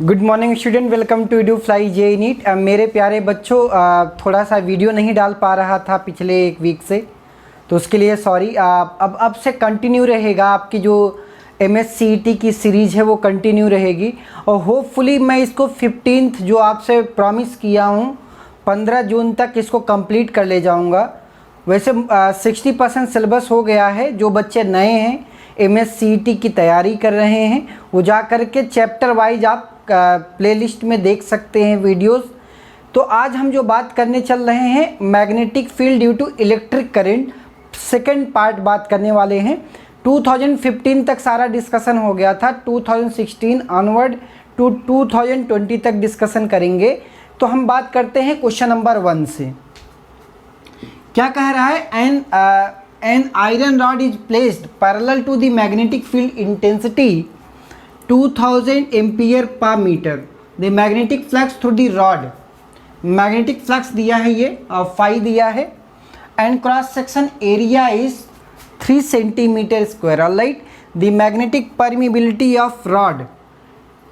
Good morning student, welcome to EduFly JEE NEET. मेरे प्यारे बच्चों, थोड़ा सा वीडियो नहीं डाल पा रहा था पिछले एक वीक से, तो उसके लिए सॉरी। अब से कंटिन्यू रहेगा, आपकी जो MSCET की सीरीज़ है वो कंटिन्यू रहेगी और होपफुली मैं इसको 15th जो आपसे प्रॉमिस किया हूँ 15 जून तक इसको कंप्लीट कर ले जाऊँगा। वैसे 60% सिलेबस हो गया है। जो बच्चे नए हैं MSCET की तैयारी कर रहे हैं वो जा कर के चैप्टर वाइज आप प्लेलिस्ट में देख सकते हैं वीडियोस। तो आज हम जो बात करने चल रहे हैं magnetic field due to electric current, second part बात करने वाले हैं। 2015 तक सारा डिस्कशन हो गया था, 2016 ऑनवर्ड टू 2020 तक डिस्कशन करेंगे। तो हम बात करते हैं क्वेश्चन नंबर 1 से। क्या कह रहा है? An iron rod is placed parallel to the magnetic field intensity 2000 ampere per metre. The magnetic flux through the rod, magnetic flux दिया है ये और फाई दिया है, and cross section area is 3 centimetre square. Alright, the magnetic permeability of rod,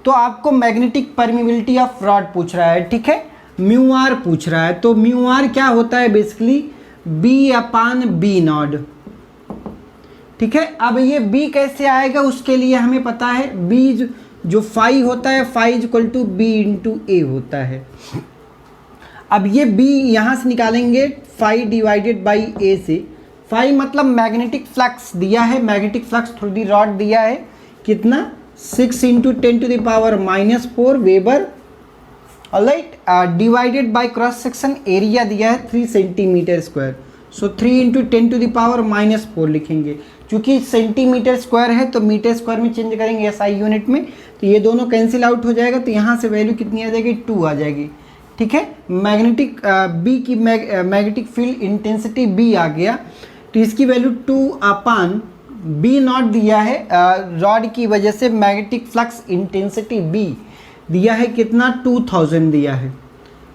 तो आपको magnetic permeability of rod पूछ रहा है, ठीक है, म्यू आर पूछ रहा है। तो म्यू आर क्या होता है? बेसिकली B/B नॉड, ठीक है। अब ये B कैसे आएगा उसके लिए हमें पता है, B जो फाई होता है, phi equal to B into A होता है। अब ये B यहाँ से निकालेंगे फाई डिवाइडेड बाई ए से। फाई मतलब मैग्नेटिक फ्लक्स दिया है, magnetic flux through the rod दिया है कितना? 6 into 10 to the power -4 weber. Alright, divided by cross section area दिया है 3 centimetre square. So 3 into 10 to the power -4 लिखेंगे। चूँकि सेंटीमीटर स्क्वायर है तो मीटर स्क्वायर में चेंज करेंगे SI यूनिट में, तो ये दोनों कैंसिल आउट हो जाएगा। तो यहाँ से वैल्यू कितनी आ जाएगी? 2 आ जाएगी, ठीक है। मैग्नेटिक B की मैग्नेटिक फील्ड इंटेंसिटी B आ गया, तो इसकी वैल्यू 2/B नॉट दिया है। रॉड की वजह से मैग्नेटिक फ्लक्स इंटेंसिटी B दिया है कितना? 2000 दिया है।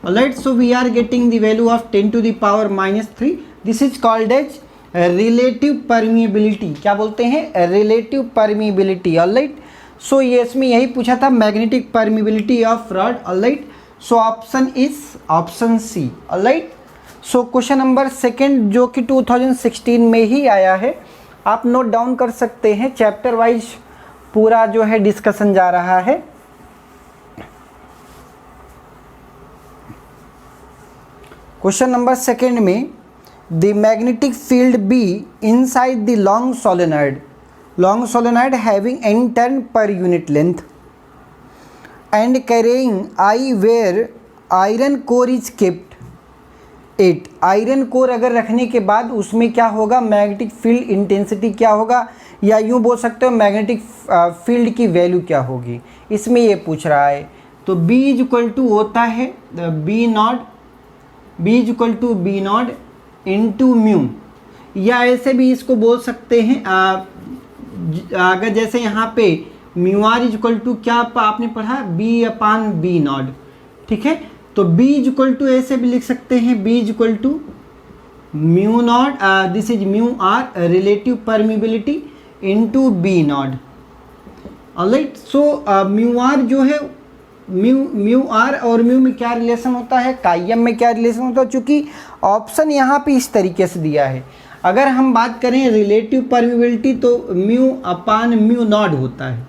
Alright, so we are getting the value of 10 to the power -3। This is called as relative permeability. क्या बोलते हैं? Relative permeability. ऑलराइट, सो ये इसमें यही पूछा था, magnetic permeability of rod. Alright, so option is option C. Alright, so question number 2 जो कि 2016 में ही आया है, आप नोट डाउन कर सकते हैं। चैप्टर वाइज पूरा जो है डिस्कशन जा रहा है। क्वेश्चन नंबर 2 में the magnetic field B inside the long solenoid having n turn per unit length and carrying I where iron core is kept 8। Iron core अगर रखने के बाद उसमें क्या होगा? मैग्नेटिक फील्ड इंटेंसिटी क्या होगा, या यूँ बोल सकते हो मैग्नेटिक फील्ड की वैल्यू क्या होगी, इसमें ये पूछ रहा है। तो B इक्वल टू होता है B equal to B naught into mu, या ऐसे भी इसको बोल सकते हैं। अगर जैसे यहाँ पे म्यू आर इक्वल टू क्या आपने पढ़ा? B/B नॉट, ठीक है। तो B इक्वल टू ऐसे भी लिख सकते हैं, B equal to mu naught, this is mu R relative permeability into B naught. Alright, so mu R जो है, म्यू आर और म्यू में क्या रिलेशन होता है, काइम में क्या रिलेशन होता है, चूँकि ऑप्शन यहाँ पे इस तरीके से दिया है। अगर हम बात करें रिलेटिव परमिबिलिटी तो म्यू नॉट होता है,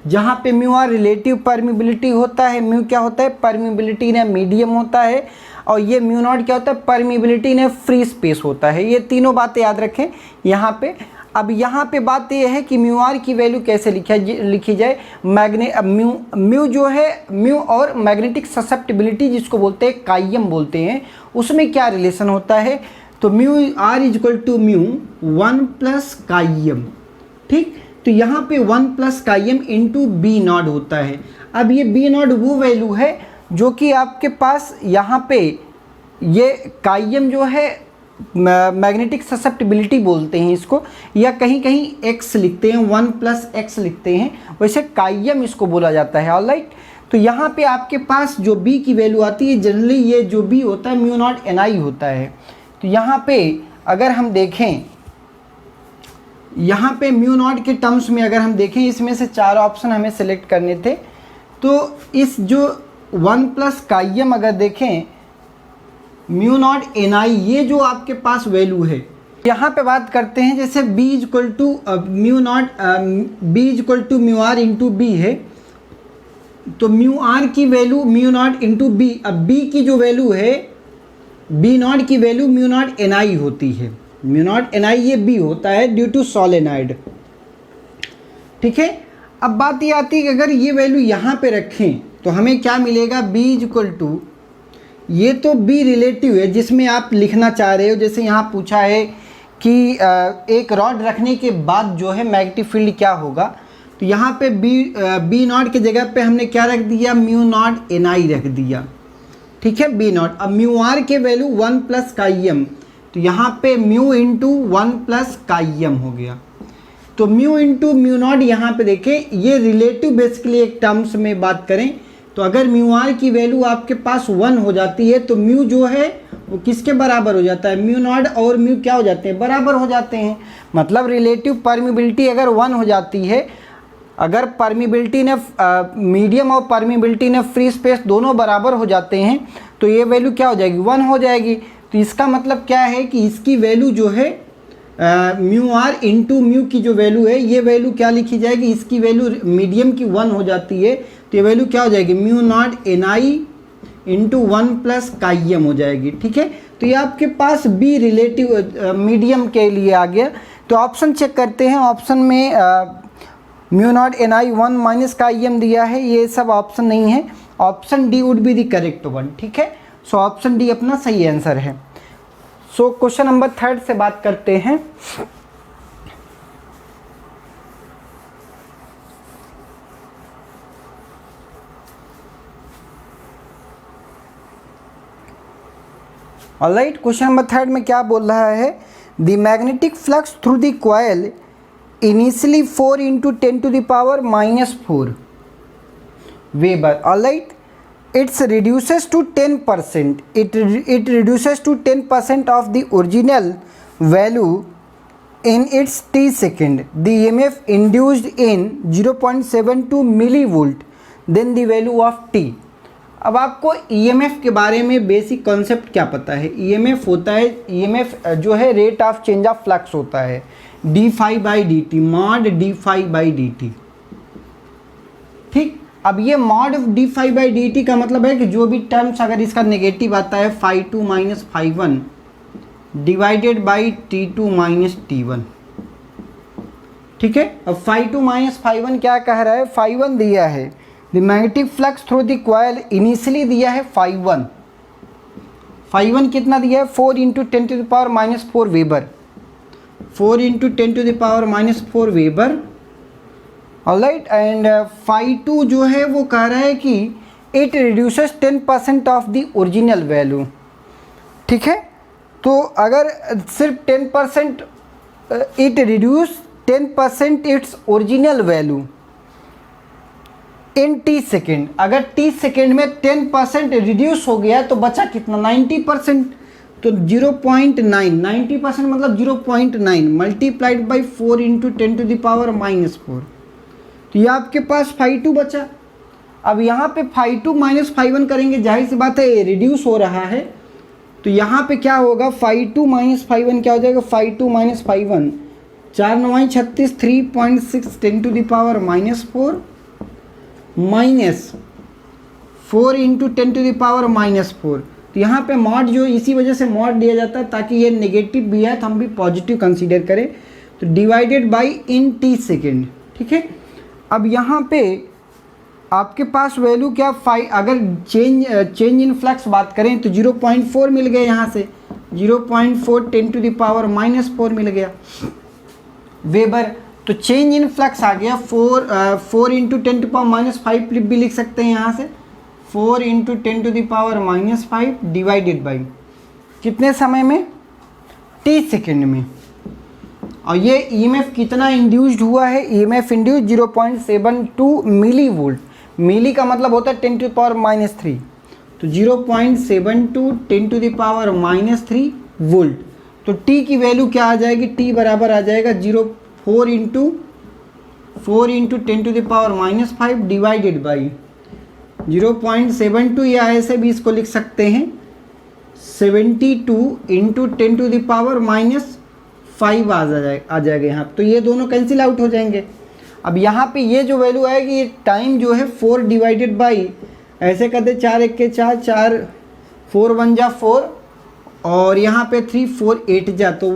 जहाँ पे म्यू आर रिलेटिव परमिबिलिटी होता है, म्यू क्या होता है? परमिबिलिटी ने मीडियम होता है, और ये म्यू नॉट क्या होता है? परमिबिलिटी ने फ्री स्पेस होता है। ये तीनों बातें याद रखें यहाँ पे। अब यहाँ पे बात ये है कि म्यू आर की वैल्यू कैसे लिखी जाए। म्यू जो है, म्यू और मैग्नेटिक ससेप्टिबिलिटी जिसको बोलते हैं, काइम बोलते हैं, उसमें क्या रिलेशन होता है? तो mu R equal to mu 1 plus chi m, ठीक। तो यहाँ पे 1 plus chi m into B naught होता है। अब ये B नॉट वो वैल्यू है जो कि आपके पास यहाँ पे ये काइम जो है मैग्नेटिक ससेप्टिबिलिटी बोलते हैं इसको, या कहीं कहीं x लिखते हैं, 1 प्लस x लिखते हैं, वैसे काइम इसको बोला जाता है। ऑलराइट, तो यहाँ पे आपके पास जो B की वैल्यू आती है, जनरली ये जो B होता है म्यू नॉट NI होता है। तो यहाँ पे अगर हम देखें, यहाँ पे म्यू नॉट के टर्म्स में अगर हम देखें, इसमें से 4 ऑप्शन हमें सेलेक्ट करने थे। तो इस जो 1 प्लस काइम अगर देखें म्यू नॉट एन आई, ये जो आपके पास वैल्यू है, यहाँ पे बात करते हैं जैसे b equal to mu naught b equal to mu R into B है, तो म्यू आर की value mu naught into B. अब b की जो वैल्यू है, b नॉट की value mu naught n I होती है, म्यू नॉट एन आई ये b होता है ड्यू टू सोलेनॉइड। ठीक है, अब बात ये आती है कि अगर ये वैल्यू यहाँ पे रखें तो हमें क्या मिलेगा, b इक्वल टू, ये तो b रिलेटिव है जिसमें आप लिखना चाह रहे हो, जैसे यहाँ पूछा है कि एक रॉड रखने के बाद जो है मैग्नेटिक फील्ड क्या होगा, तो यहाँ पे बी नॉट की जगह पे हमने क्या रख दिया, म्यू नॉट एन आई रख दिया। ठीक है, बी नॉट। अब म्यू आर के वैल्यू 1 प्लस काइम, तो यहाँ पे म्यू इंटू 1 प्लस काइम हो गया। तो म्यू इंटू म्यू नॉट यहाँ पे देखें, ये रिलेटिव बेसिकली एक टर्म्स में बात करें तो अगर म्यू आर की वैल्यू आपके पास 1 हो जाती है तो म्यू जो है वो किसके बराबर हो जाता है, म्यू नॉट और म्यू क्या हो जाते हैं, बराबर हो जाते हैं। मतलब रिलेटिव परमिबिलिटी अगर 1 हो जाती है, अगर परमिबिलिटी ने मीडियम और परमिबिलिटी ने फ्री स्पेस दोनों बराबर हो जाते हैं तो ये वैल्यू क्या हो जाएगी, 1 हो जाएगी। तो इसका मतलब क्या है कि इसकी वैल्यू जो है म्यू आर इंटू म्यू की जो वैल्यू है, ये वैल्यू क्या लिखी जाएगी, इसकी वैल्यू मीडियम की 1 हो जाती है तो ये वैल्यू क्या हो जाएगी, mu naught n I into 1 plus chi m हो जाएगी। ठीक है, तो ये आपके पास बी रिलेटिव मीडियम के लिए आ गया। तो ऑप्शन चेक करते हैं, ऑप्शन में mu naught n I 1 minus chi m दिया है, ये सब ऑप्शन नहीं है, option D would be the correct one. ठीक है, सो ऑप्शन डी अपना सही आंसर है। सो क्वेश्चन नंबर 3 से बात करते हैं। ऑलराइट, क्वेश्चन नंबर 3 में क्या बोल रहा है, the magnetic flux through the coil initially 4 into 10 to the power -4 weber. Alright, it's reduces to 10%, it reduces to 10% of the original value in its t second. The EMF induced in 0.72 millivolt, then the value of t. अब आपको EMF के बारे में basic concept क्या पता है, EMF होता है, EMF जो है rate of change of flux होता है, d phi by d t, mod d phi by d t. ठीक, अब ये mod d phi by d t का मतलब है कि जो भी टर्म्स अगर इसका नेगेटिव आता है phi 2 minus phi 1 divided by t 2 minus t 1। ठीक है, अब फाई 2 माइनस फाई 1 क्या कह रहा है, फाई 1 दिया है, the magnetic flux through the coil initially दिया है फाई 1, फाई 1 कितना दिया है, 4 into 10 to the power -4 weber, 4 into 10 to the power -4 weber. Alright, and phi 2 जो है वो कह रहा है कि it reduces 10% of the original value. ठीक है, तो अगर सिर्फ 10% it reduce 10% its original value in t second, अगर टी सेकेंड में 10% रिड्यूस हो गया तो बचा कितना, 90%, तो 0.9, 90% मतलब 0.9 multiplied by 4 into 10 to the power -4, तो ये आपके पास फाई 2 बचा। अब यहाँ पे फाई 2 माइनस फाई 1 करेंगे, जाहिर सी बात है रिड्यूस हो रहा है, तो यहाँ पे क्या होगा, फाई 2 माइनस फाई 1 क्या हो जाएगा, phi 2 minus phi 1, 4 9 36, 3.6 10 to the power -4 minus 4 into 10 to the power -4। तो यहाँ पे मॉड जो इसी वजह से मॉड दिया जाता है ताकि ये नेगेटिव भी है तो हम भी पॉजिटिव कंसीडर करें, तो divided by in t second. ठीक है, अब यहाँ पे आपके पास वैल्यू क्या, अगर चेंज इन फ्लक्स बात करें तो 0.4 मिल गया, यहाँ से 0.4 10 टू द पावर -4 मिल गया वेबर। तो चेंज इन फ्लक्स आ गया 4 इंटू 10 टू पावर -5 भी लिख सकते हैं यहाँ से, 4 into 10 to the power -5 divided by कितने समय में, t सेकेंड में। और ये EMF कितना इंड्यूस्ड हुआ है, EMF इंड्यूस्ड 0.72 मिली वोल्ट, मिली का मतलब होता है 10 टू द पावर -3, तो 0.72 10 टू द पावर -3 वोल्ट। तो t की वैल्यू क्या आ जाएगी, t बराबर आ जाएगा 4 into 10 to the power -5 divided by 0.72 या ऐसे भी इसको लिख सकते हैं 72 इंटू 10⁻⁻5 आ जाएगा यहाँ। तो ये दोनों कैंसिल आउट हो जाएंगे। अब यहाँ पे ये जो वैल्यू आएगी, ये टाइम जो है 4 डिवाइडेड बाई, ऐसे कर दे 4 1 के 4, 4 4 1 जा 4, और यहाँ पे 3 4 8 जा, तो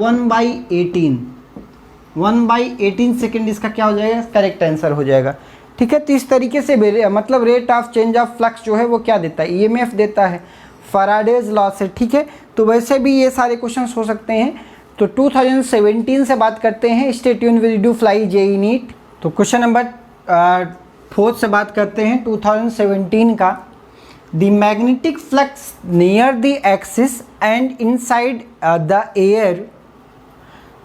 1/18 सेकेंड इसका क्या हो जाएगा, करेक्ट आंसर हो जाएगा। ठीक है, तो इस तरीके से मतलब rate of change of flux जो है वो क्या देता है, ईएमएफ देता है, फैराडेज लॉ से। ठीक है, तो वैसे भी ये सारे क्वेश्चंस हो सकते हैं। तो 2017 से बात करते हैं, stay tuned with EduFly JEE NEET. तो क्वेश्चन नंबर 4 से बात करते हैं 2017 का। The magnetic flux near the axis and inside the air,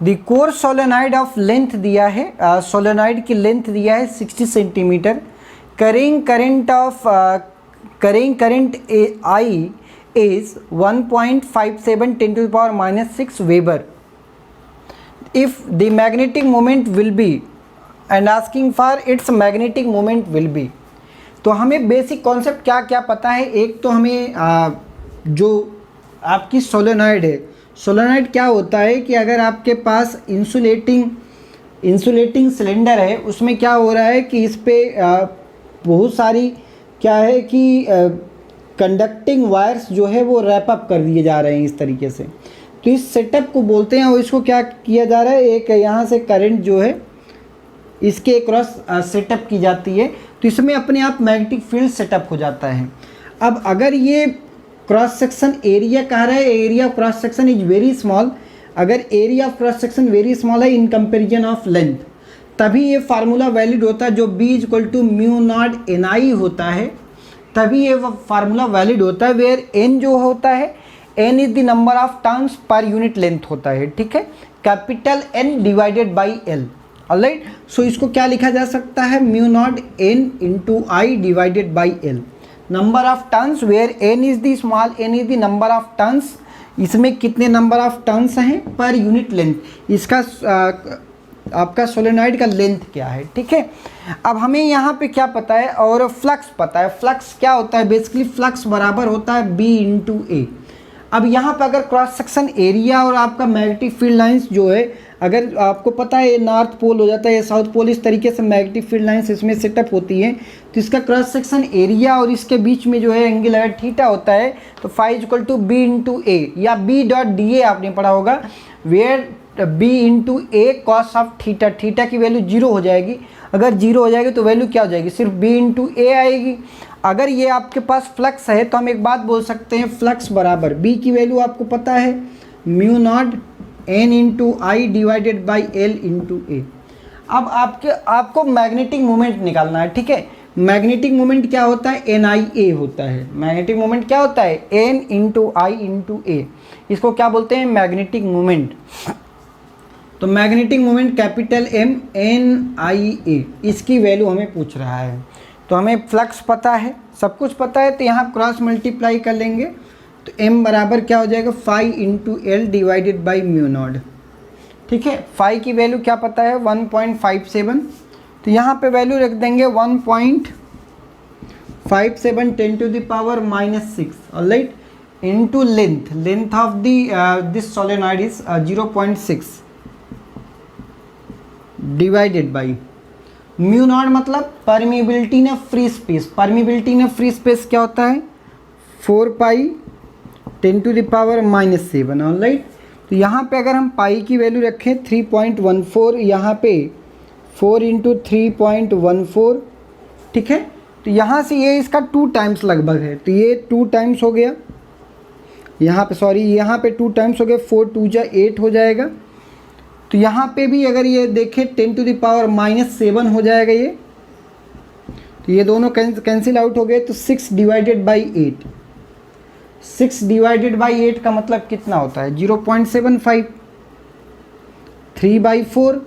the core solenoid of length दिया है, सोलेनॉइड की लेंथ दिया है 60 centimetre, carrying current I is 1.57 10⁻⁻6 weber. If the magnetic moment will be and asking for its magnetic moment will be, तो हमें basic concept क्या क्या पता है। एक तो हमें जो आपकी सोलेनॉइड है, सोलेनॉइड क्या होता है कि अगर आपके पास इंसुलेटिंग सिलेंडर है, उसमें क्या हो रहा है कि इस पे बहुत सारी क्या है कि कंडक्टिंग वायर्स जो है वो रैप अप कर दिए जा रहे हैं इस तरीके से। तो इस सेटअप को बोलते हैं, और इसको क्या किया जा रहा है, एक यहाँ से करंट जो है इसके क्रॉस सेटअप की जाती है, तो इसमें अपने आप मैग्नेटिक फील्ड सेटअप हो जाता है। अब अगर ये क्रॉस सेक्शन एरिया कह रहा है, area of cross section is very small, अगर area of cross section very small है इन कंपेरिजन ऑफ लेंथ, तभी ये फार्मूला वैलिड होता है, जो B = μ0 NI होता है, तभी ये फार्मूला वैलिड होता है, वेयर N जो होता है, N is the number of turns per unit length होता है। ठीक है, capital N divided by L। Alright, so इसको क्या लिखा जा सकता है, μ0 N into I divided by L, number of turns where N is the small, N is the number of turns, इसमें कितने नंबर ऑफ टर्न्स हैं पर यूनिट लेंथ, इसका आपका सोलेनॉइड का लेंथ क्या है। ठीक है, अब हमें यहाँ पे क्या पता है, और फ्लक्स पता है। फ्लक्स क्या होता है, बेसिकली फ्लक्स बराबर होता है B इंटू A। अब यहाँ पर अगर क्रॉस सेक्शन एरिया और आपका मैग्नेटिक फील्ड लाइंस जो है, अगर आपको पता है ये नॉर्थ पोल हो जाता है, ये साउथ पोल, इस तरीके से मैग्नेटिक फील्ड लाइंस इसमें सेटअप होती है, तो इसका क्रॉस सेक्शन एरिया और इसके बीच में जो है एंगल अगर थीटा होता है, तो फाई = B इंटू A, या B.DA आपने पढ़ा होगा, where B into A cos of theta, theta की वैल्यू 0 हो जाएगी। अगर 0 हो जाएगी तो वैल्यू क्या हो जाएगी, सिर्फ B इंटू A आएगी। अगर ये आपके पास फ्लक्स है तो हम एक बात बोल सकते हैं, फ्लक्स बराबर B की वैल्यू आपको पता है μ0 N into I divided by L into A। अब आपको मैग्नेटिक मोमेंट निकालना है। ठीक है, मैग्नेटिक मोमेंट क्या होता है, NIA होता है। मैग्नेटिक मोमेंट क्या होता है, N into I into A, इसको क्या बोलते हैं, मैग्नेटिक मोमेंट। तो magnetic moment capital M NIA, इसकी वैल्यू हमें पूछ रहा है। तो हमें फ्लक्स पता है, सब कुछ पता है, तो यहाँ क्रॉस मल्टीप्लाई कर लेंगे, तो M बराबर क्या हो जाएगा, phi into L divided by μ0। ठीक है, फाई की वैल्यू क्या पता है, 1.57, तो यहाँ पे वैल्यू रख देंगे 1.57 10⁻⁻6, alright, into length of this solenoid is 0.6 divided by μ0, मतलब परमिबिलिटी ने फ्री स्पेस, परमिबिलिटी ने फ्री स्पेस क्या होता है, 4π 10⁻⁻7, ऑलराइट। तो यहाँ पे अगर हम पाई की वैल्यू रखें 3.14, यहाँ पे 4 इंटू 3.14, ठीक है, तो यहाँ से ये इसका 2 टाइम्स लगभग है, तो ये 2 टाइम्स हो गया, यहाँ पे सॉरी यहाँ पे 2 टाइम्स हो गया, 4 2 जा 8 हो जाएगा। तो यहाँ पे भी अगर ये देखें 10⁻⁻7 हो जाएगा ये, तो ये दोनों कैंसिल आउट हो गए, तो 6 डिवाइडेड बाई 8, 6 डिवाइडेड बाई 8 का मतलब कितना होता है, 0.75, 3/4,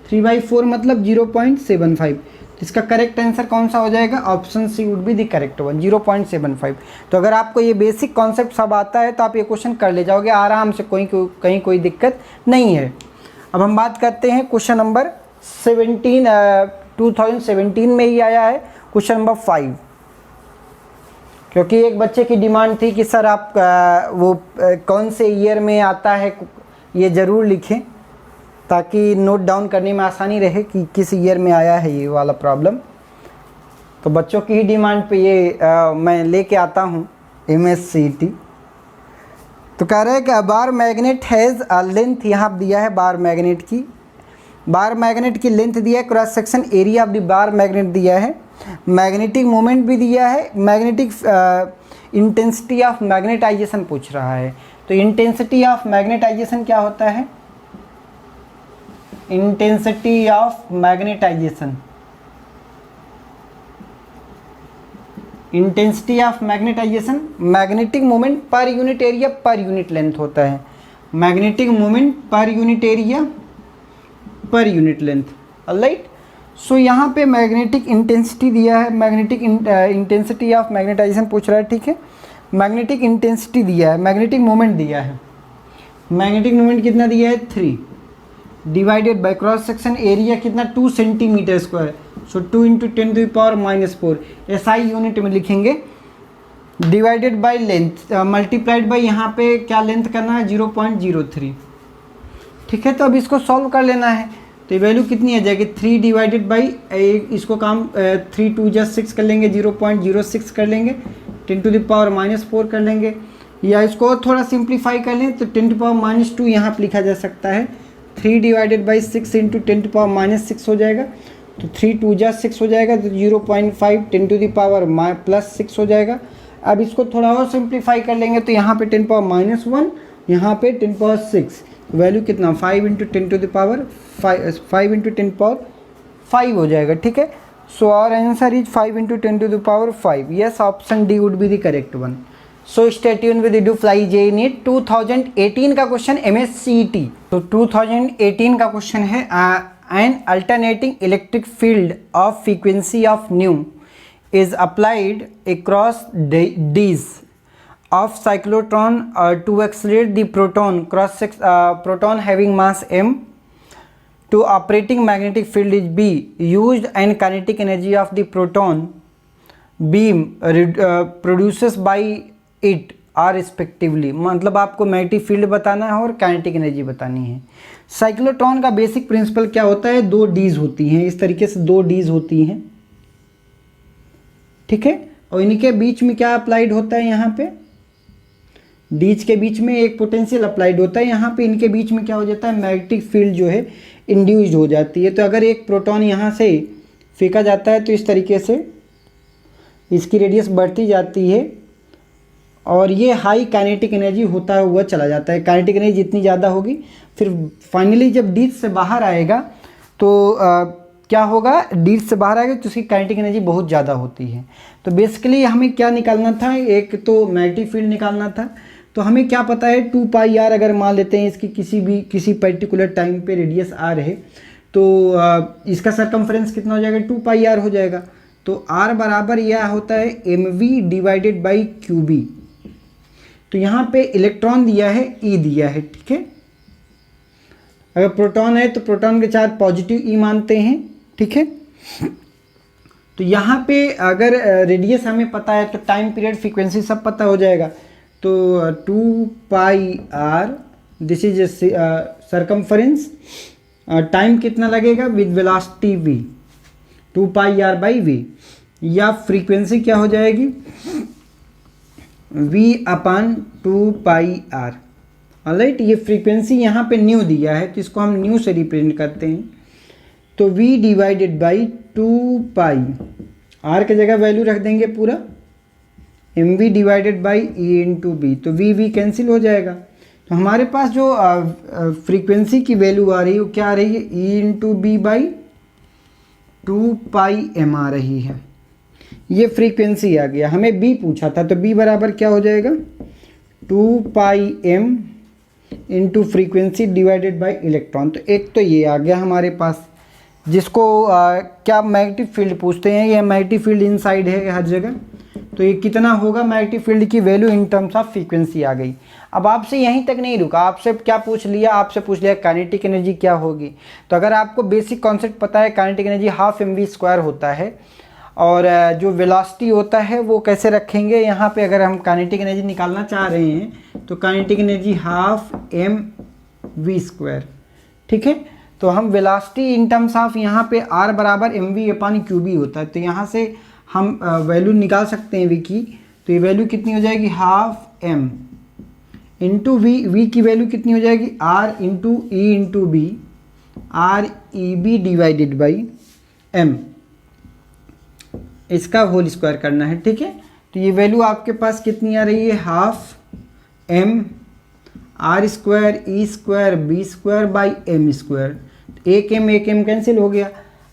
3/4 मतलब 0.75। तो इसका करेक्ट आंसर कौन सा हो जाएगा, option C would be the correct one, 0.75। तो अगर आपको ये बेसिक कॉन्सेप्ट सब आता है तो आप ये क्वेश्चन कर ले जाओगे आराम से, कहीं कोई दिक्कत नहीं है। अब हम बात करते हैं क्वेश्चन नंबर 17, 2017 में ही आया है, क्वेश्चन नंबर 5। क्योंकि एक बच्चे की डिमांड थी कि सर आप वो कौन से ईयर में आता है ये ज़रूर लिखें, ताकि नोट डाउन करने में आसानी रहे कि किस ईयर में आया है ये वाला प्रॉब्लम। तो बच्चों की ही डिमांड पे ये मैं लेके आता हूँ MSCT। तो कह रहे हैं कि बार मैग्नेट हैज़ लेंथ यहाँ दिया है, बार मैग्नेट की लेंथ दिया है, cross section area of the bar magnet दिया है, मैग्नेटिक मोमेंट भी दिया है, मैग्नेटिक इंटेंसिटी ऑफ मैग्नेटाइजेशन पूछ रहा है। तो इंटेंसिटी ऑफ मैग्नेटाइजेशन क्या होता है? Intensity of magnetization, magnetic moment per unit area per unit length होता है। Magnetic moment per unit area per unit length, alright. So यहाँ पे मैग्नेटिक इंटेंसिटी दिया है, मैग्नेटिक इंटेंसिटी ऑफ मैग्नेटाइजेशन पूछ रहा है, ठीक है। मैग्नेटिक इंटेंसिटी दिया है, मैग्नेटिक मोमेंट दिया है, मैग्नेटिक मोमेंट कितना दिया है 3 divided by cross section area कितना 2 सेंटीमीटर स्क्वायर। सो 2 × 10⁻⁻⁴ SI यूनिट में लिखेंगे, divided by length multiplied by यहाँ पे क्या लेंथ करना है 0.03, ठीक है। तो अब इसको सॉल्व कर लेना है। तो वैल्यू कितनी आ जाएगी 3 डिवाइडेड बाई, इसको काम 3 2 जा 6 कर लेंगे, 0.06 कर लेंगे, 10⁻⁻⁴ कर लेंगे, या इसको थोड़ा सिंप्लीफाई कर लें तो 10⁻⁻2 यहाँ पर लिखा जा सकता है। 3 डिवाइडेड बाई 6 × 10⁻⁻6 हो जाएगा। तो 3 2 जा 6 हो जाएगा, तो 0.5 10⁻+6 हो जाएगा। अब इसको थोड़ा और सिंप्लीफाई कर लेंगे तो यहाँ पे 10⁻⁻1, यहाँ पे 10⁻6, वैल्यू कितना 5 × 10⁻5 हो जाएगा, ठीक है। So our answer is 5 × 10⁻5। Yes, option D would be the correct one. So stay tuned with EduFly JEE NEET 2018 का क्वेश्चन MSCT। तो 2018 का क्वेश्चन है an alternating electric field of frequency of nu is applied across Ds of cyclotron to accelerate the proton having mass m to operating magnetic field is B used and kinetic energy of the proton beam produces by it are respectively. मतलब आपको magnetic field बताना है और kinetic energy बतानी है। Cyclotron का basic principle क्या होता है, 2 डीज होती हैं, इस तरीके से 2 डीज होती हैं, ठीक है। और इनके बीच में क्या अप्लाइड होता है, यहाँ पे डीज के बीच में एक पोटेंशियल अप्लाइड होता है, यहाँ पे इनके बीच में क्या हो जाता है, मैग्नेटिक फील्ड जो है इंड्यूस्ड हो जाती है। तो अगर एक प्रोटॉन यहाँ से फेंका जाता है तो इस तरीके से इसकी रेडियस बढ़ती जाती है और ये हाई काइनेटिक एनर्जी होता हुआ चला जाता है। काइनेटिक एनर्जी जितनी ज़्यादा होगी, फिर फाइनली जब डीज से बाहर आएगा तो क्या होगा, डीज से बाहर आएगा तो उसकी काइनेटिक एनर्जी बहुत ज़्यादा होती है। तो बेसिकली हमें क्या निकालना था, एक तो मैग्नेटिक फील्ड निकालना था। तो हमें क्या पता है 2πr अगर मान लेते हैं इसकी किसी पर्टिकुलर टाइम पे रेडियस r है, तो इसका सरकमफ्रेंस कितना हो जाएगा 2πr हो जाएगा। तो r बराबर यह होता है mv डिवाइडेड बाई qb। तो यहाँ पे इलेक्ट्रॉन दिया है, E दिया है, ठीक है। अगर प्रोटॉन है तो प्रोटॉन के चार्ज पॉजिटिव E मानते हैं, ठीक है। तो यहाँ पे अगर रेडियस हमें पता है तो टाइम पीरियड फ्रीक्वेंसी सब पता हो जाएगा। तो 2πr this is circumference, time कितना लगेगा विद वेलोसिटी v, 2πr/v, या फ्रीक्वेंसी क्या हो जाएगी v/2πr, ऑलराइट। ये फ्रीक्वेंसी यहाँ पे न्यू दिया है तो इसको हम न्यू से रिप्रेजेंट करते हैं। तो v डिवाइडेड बाई 2π, r के जगह वैल्यू रख देंगे पूरा mv divided by e into B. तो v कैंसिल हो जाएगा। तो हमारे पास जो फ्रीक्वेंसी की वैल्यू आ रही है वो क्या आ रही है, e into B by 2πm आ रही है। ये फ्रीक्वेंसी आ गया, हमें b पूछा था तो b बराबर क्या हो जाएगा 2πm into frequency divided by electron. तो एक तो ये आ गया हमारे पास, जिसको क्या मैग्नेटिक फील्ड पूछते हैं, ये मैग्नेटिक फील्ड इनसाइड है हर जगह। तो ये कितना होगा, मैग्नेटिक फील्ड की value in terms of frequency आ गई। अब आपसे यहीं तक नहीं रुका, आपसे क्या पूछ लिया, आपसे पूछ लिया काइनेटिक एनर्जी क्या होगी। तो अगर आपको बेसिक कॉन्सेप्ट पता है, काइनेटिक एनर्जी 12mv² होता है और जो वेलोसिटी होता है वो कैसे रखेंगे, यहाँ पे अगर हम काइनेटिक एनर्जी निकालना चाह रहे हैं तो काइनेटिक एनर्जी हाफ mv², ठीक है। तो हम वेलोसिटी इन टर्म्स ऑफ यहाँ पे r बराबर mv/qb होता है, तो यहाँ से हम वैल्यू निकाल सकते हैं v की। तो ये वैल्यू कितनी हो जाएगी, हाफ m इंटू v की वैल्यू कितनी हो जाएगी, r into e into b, r e b divided by m, इसका होल स्क्वायर करना है, ठीक है। तो ये वैल्यू आपके पास कितनी आ रही है, half m r² e² b² by m²। एक m कैंसिल हो गया।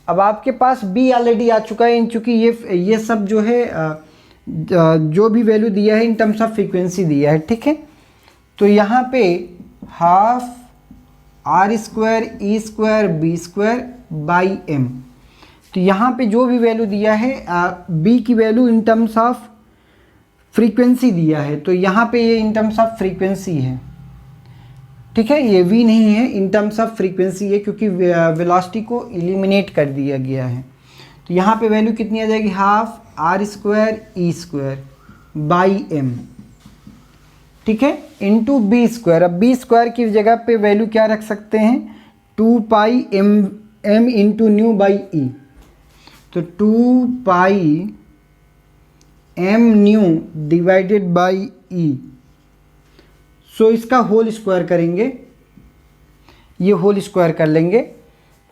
अब आपके पास b ऑलरेडी आ चुका है, चूँकि ये सब जो है जो भी वैल्यू दिया है इन टर्म्स ऑफ फ्रीक्वेंसी दिया है, ठीक है। तो यहाँ पे half r² e² b² by m, तो यहाँ पे जो भी वैल्यू दिया है b की value in terms of frequency दिया है, तो यहाँ पे ये इन टर्म्स ऑफ फ्रीक्वेंसी है, ठीक है। ये v नहीं है, इन टर्म्स ऑफ फ्रीक्वेंसी है, क्योंकि वेलोसिटी को एलिमिनेट कर दिया गया है। तो यहाँ पे वैल्यू कितनी आ जाएगी, half r² e² by m, ठीक है, इंटू b²। अब b² की जगह पे वैल्यू क्या रख सकते हैं, 2 पाई m into new by e, तो 2 पाई m nu divided by e। सो इसका होल स्क्वायर करेंगे, ये होल स्क्वायर कर लेंगे,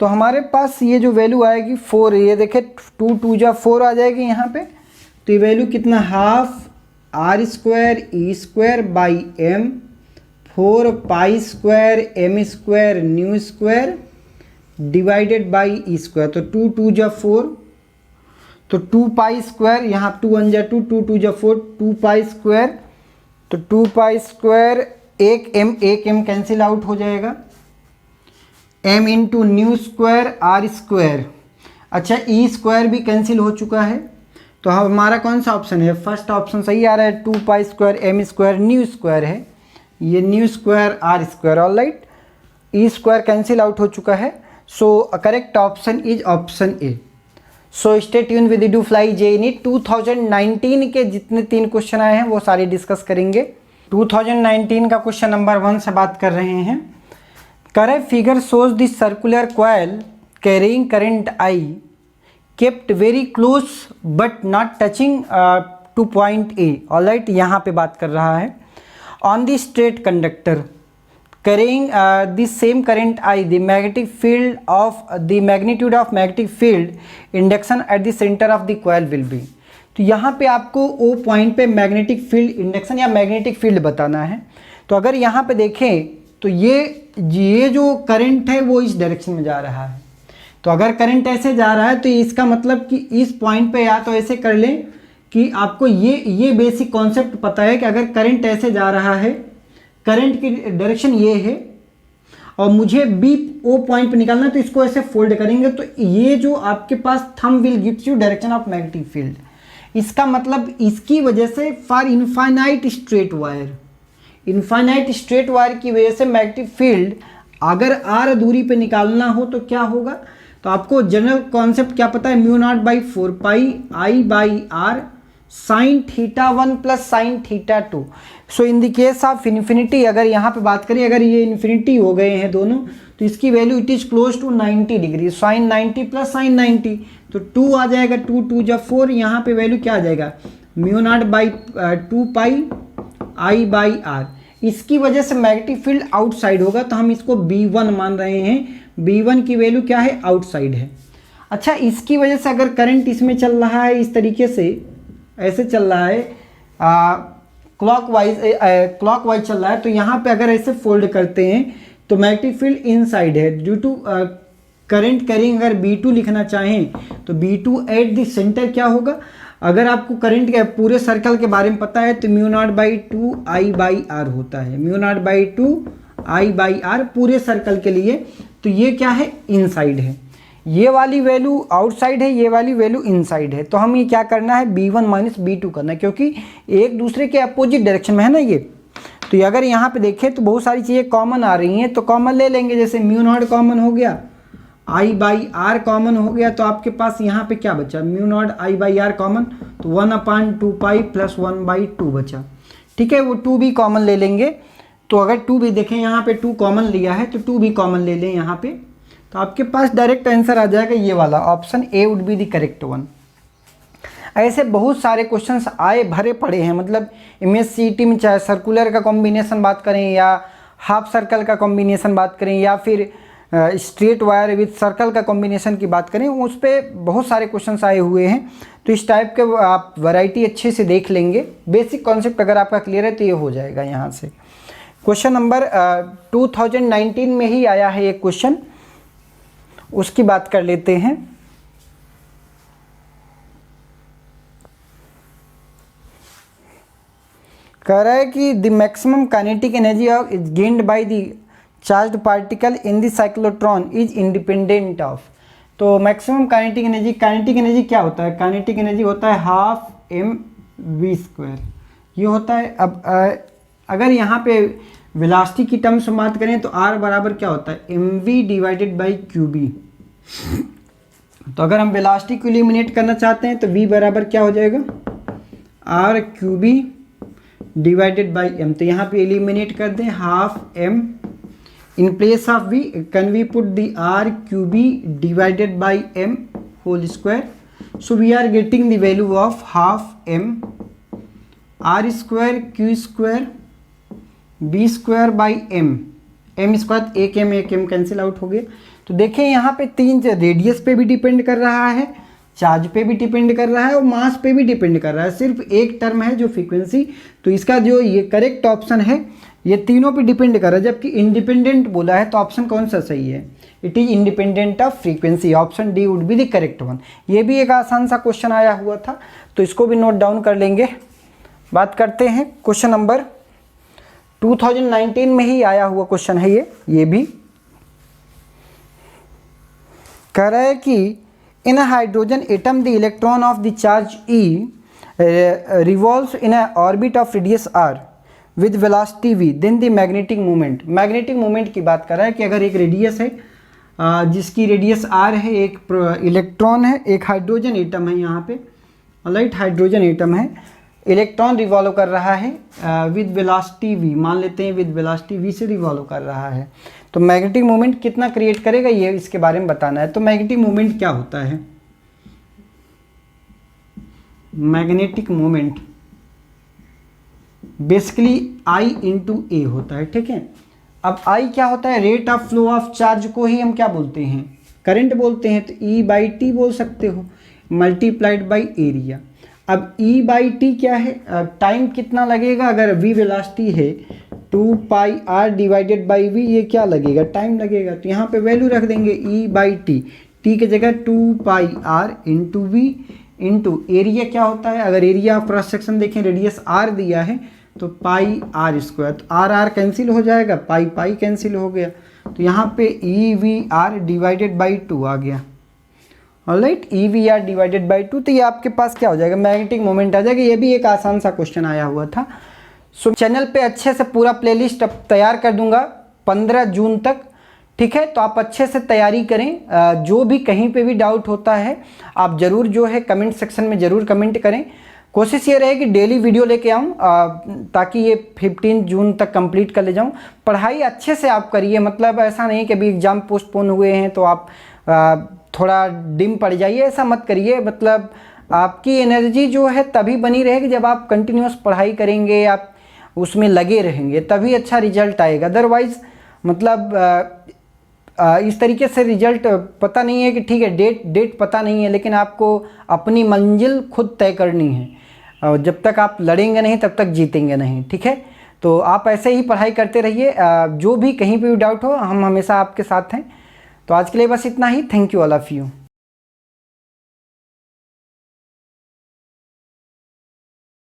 तो हमारे पास ये जो वैल्यू आएगी 4, ये देखें 2 2 जा 4 आ जाएगी यहाँ पे। तो ये वैल्यू कितना, half r² e² by m, 4 pi m² nu divided by e²। तो 2 2 जा 4, तो 2 पाई², यहाँ 2 1 जा 2, 2 2 जा 4, 2 पाई², तो 2 पाई², एक m कैंसिल आउट हो जाएगा, m इंटू न्यू² r²। अच्छा e² भी कैंसिल हो चुका है, तो हमारा कौन सा ऑप्शन है, फर्स्ट ऑप्शन सही आ रहा है, 2 पाई² m² न्यू² है, ये न्यू² r², all right. e² cancel out हो चुका है, so correct option is option A. So stay tune with EduFly JEE NEET 2019 के जितने 3 क्वेश्चन आए हैं वो सारे डिस्कस करेंगे। 2019 का क्वेश्चन नंबर 1 से बात कर रहे हैं। Correct figure shows the circular coil carrying current I kept very close but not touching to point A, alright, यहाँ पे बात कर रहा है। On the straight conductor carrying the same current I, the magnitude of magnetic field induction at the center of the coil will be। तो यहाँ पे आपको O पॉइंट पे मैग्नेटिक फील्ड इंडक्शन या मैग्नेटिक फील्ड बताना है। तो अगर यहाँ पे देखें तो ये जो करंट है वो इस डायरेक्शन में जा रहा है। तो अगर करंट ऐसे जा रहा है तो इसका मतलब कि इस पॉइंट पे या तो ऐसे कर लें कि आपको ये बेसिक कॉन्सेप्ट पता है कि अगर करंट ऐसे जा रहा है, करंट की डायरेक्शन ये है और मुझे बी ओ पॉइंट पे निकालना है, तो इसको ऐसे फोल्ड करेंगे तो ये जो आपके पास thumb will gives you direction of magnetic field. इसका मतलब इसकी वजह से फॉर इनफाइनाइट स्ट्रेट वायर की वजह से मैग्नेटिक फील्ड अगर आर दूरी पे निकालना हो तो क्या होगा, तो आपको जनरल कॉन्सेप्ट क्या पता है, μ0/4 pi I/r sine θ1 plus sine θ2। So in the case of infinity, अगर यहाँ पे बात करें, अगर ये इन्फिनिटी हो गए हैं दोनों, तो इसकी value it is close to 90 degree, sine 90 plus sine 90, तो 2 आ जाएगा, 2 2 जा 4, यहाँ पे वैल्यू क्या आ जाएगा, μ0/2 पाई I/r। इसकी वजह से मैग्नेटिक फील्ड आउटसाइड होगा, तो हम इसको B1 मान रहे हैं। B1 की वैल्यू क्या है, आउटसाइड है। अच्छा, इसकी वजह से अगर करंट इसमें चल रहा है इस तरीके से, ऐसे चल रहा है क्लॉकवाइज चल रहा है, तो यहाँ पे अगर ऐसे फोल्ड करते हैं तो मैग्नेटिक फील्ड इनसाइड है ड्यू टू करंट कैरिंग। अगर B2 लिखना चाहें तो B2 एट द सेंटर क्या होगा, अगर आपको करंट के पूरे सर्कल के बारे में पता है तो μ0/2 I/r होता है, μ0/2 I/r पूरे सर्कल के लिए। तो ये क्या है, इनसाइड है, ये वाली वैल्यू आउटसाइड है, ये वाली वैल्यू इनसाइड है। तो हम ये क्या करना है, B1 माइनस B2 करना है, क्योंकि एक दूसरे के अपोजिट डायरेक्शन में है ना ये। तो अगर यहाँ पे देखें तो बहुत सारी चीज़ें कॉमन आ रही हैं, तो कॉमन ले लेंगे, जैसे μ0 कॉमन हो गया आई बाई आर कॉमन हो गया तो आपके पास यहाँ पे क्या बचा, mu naught I by R common, तो 1/2 प्लस 1/2 बचा। ठीक है, वो 2 भी कॉमन ले लेंगे, तो अगर 2 भी देखें यहाँ पे 2 कॉमन लिया है तो 2 भी कॉमन ले लें यहाँ पे, तो आपके पास डायरेक्ट आंसर आ जाएगा ये वाला, option A would be the correct one. ऐसे बहुत सारे क्वेश्चंस आए भरे पड़े हैं, मतलब MSCT में चाहे सर्कुलर का कॉम्बिनेशन बात करें या हाफ सर्कल का कॉम्बिनेशन बात करें या फिर स्ट्रेट वायर विद सर्कल का कॉम्बिनेशन की बात करें, उस पर बहुत सारे क्वेश्चंस आए हुए हैं। तो इस टाइप के आप वैरायटी अच्छे से देख लेंगे, बेसिक कॉन्सेप्ट अगर आपका क्लियर है तो ये हो जाएगा यहाँ से। क्वेश्चन नंबर 2019 में ही आया है एक क्वेश्चन, उसकी बात कर लेते हैं। कह रहा है कि the maximum kinetic energy of is gained by the charged particle in the cyclotron is independent of. तो मैक्सिमम काइनेटिक एनर्जी क्या होता है, काइनेटिक एनर्जी होता है ½ mv², ये होता है। अब अगर यहाँ पे वेलोसिटी की टर्म्स में बात करें तो r बराबर क्या होता है, mv/qb। तो अगर हम वेलोसिटी को एलिमिनेट करना चाहते हैं तो v बराबर क्या हो जाएगा, r⁻m। तो यहाँ पे एलिमिनेट कर दें ½ in place of v can we put the r⁻m whole square, so we are getting the value of ½ m r²q² b²/m, m², एक m कैंसिल आउट हो गया। तो देखें यहाँ पे 3 रेडियस पे भी डिपेंड कर रहा है, चार्ज पे भी डिपेंड कर रहा है और मास पे भी डिपेंड कर रहा है, सिर्फ एक टर्म है जो फ्रीक्वेंसी। तो इसका जो ये करेक्ट ऑप्शन है ये तीनों पे डिपेंड कर रहा है, जबकि इंडिपेंडेंट बोला है तो ऑप्शन कौन सा सही है, it is independent of frequency, option D would be the correct one. ये भी एक आसान सा क्वेश्चन आया हुआ था, तो इसको भी नोट डाउन कर लेंगे। बात करते हैं क्वेश्चन नंबर 2019 में ही आया हुआ क्वेश्चन है ये भी कह रहा है कि in a hydrogen atom the electron of the charge E revolves in a orbit of radius r with velocity v, then the magnetic moment की बात कर रहा है कि अगर एक रेडियस है जिसकी रेडियस r है, एक इलेक्ट्रॉन है, एक हाइड्रोजन एटम है, यहाँ पे ऑलराइट हाइड्रोजन एटम है, इलेक्ट्रॉन रिवॉल्व कर रहा है विद वेलोसिटी v, मान लेते हैं विद वेलोसिटी v से रिवॉल्व कर रहा है, तो मैग्नेटिक मोमेंट कितना क्रिएट करेगा ये इसके बारे में बताना है। तो मैग्नेटिक मोमेंट क्या होता है, magnetic moment basically I × A होता है। ठीक है, अब I क्या होता है, rate of flow of charge को ही हम क्या बोलते हैं, करंट बोलते हैं, तो E/T बोल सकते हो मल्टीप्लाइड बाई एरिया। अब E/T क्या है, टाइम कितना लगेगा, अगर V वेलोसिटी है 2πr डिवाइडेड बाई v, ये क्या लगेगा, टाइम लगेगा, तो यहाँ पे वैल्यू रख देंगे E/T, T की जगह 2πr × v इंटू एरिया क्या होता है, अगर एरिया ऑफ क्रॉस सेक्शन देखें रेडियस r दिया है तो πr², तो r कैंसिल हो जाएगा, पाई कैंसिल हो गया, तो यहाँ पे EVR डिवाइडेड बाई 2 आ गया। ऑलराइट, EVR डिवाइडेड बाई 2, तो ये आपके पास क्या हो जाएगा, मैग्नेटिक मोमेंट आ जाएगा। ये भी एक आसान सा क्वेश्चन आया हुआ था। सो चैनल पे अच्छे से पूरा प्लेलिस्ट अब तैयार कर दूंगा 15 जून तक। ठीक है, तो आप अच्छे से तैयारी करें, जो भी कहीं पे भी डाउट होता है आप ज़रूर जो है कमेंट सेक्शन में ज़रूर कमेंट करें। कोशिश ये रहे कि डेली वीडियो लेके आऊँ ताकि ये 15 जून तक कंप्लीट कर ले जाऊँ। पढ़ाई अच्छे से आप करिए, मतलब ऐसा नहीं कि अभी एग्ज़ाम पोस्टपोन हुए हैं तो आप थोड़ा डिम पड़ जाइए, ऐसा मत करिए। मतलब आपकी एनर्जी जो है तभी बनी रहेगी जब आप कंटिन्यूस पढ़ाई करेंगे, आप उसमें लगे रहेंगे, तभी अच्छा रिजल्ट आएगा। अदरवाइज़ मतलब इस तरीके से रिजल्ट पता नहीं है कि ठीक है डेट पता नहीं है, लेकिन आपको अपनी मंजिल खुद तय करनी है, और जब तक आप लड़ेंगे नहीं तब तक जीतेंगे नहीं। ठीक है, तो आप ऐसे ही पढ़ाई करते रहिए, जो भी कहीं पे भी डाउट हो हम हमेशा आपके साथ हैं। तो आज के लिए बस इतना ही। Thank you all of you.